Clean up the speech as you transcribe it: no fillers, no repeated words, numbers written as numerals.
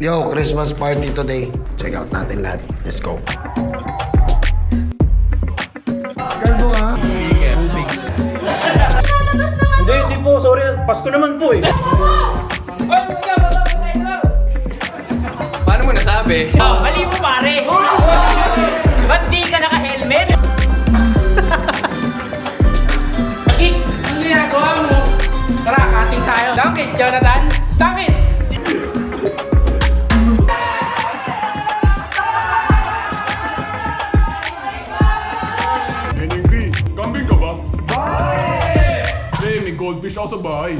Yo, Christmas party today. Check out natin lahat. Let's go. Garbo nga. Hindi po. Sorry. Pasko naman po eh. Paano mo nasabi? Oh, mali mo pare! Ba't di ka naka-helmet? Kik! Ano ginagawa mo? Tara, cutting tayo. Dunk it, Jonathan! Dunk it! Neneng B, kambing ka ba? Bahay! Pre, may goldfish ako sa bahay.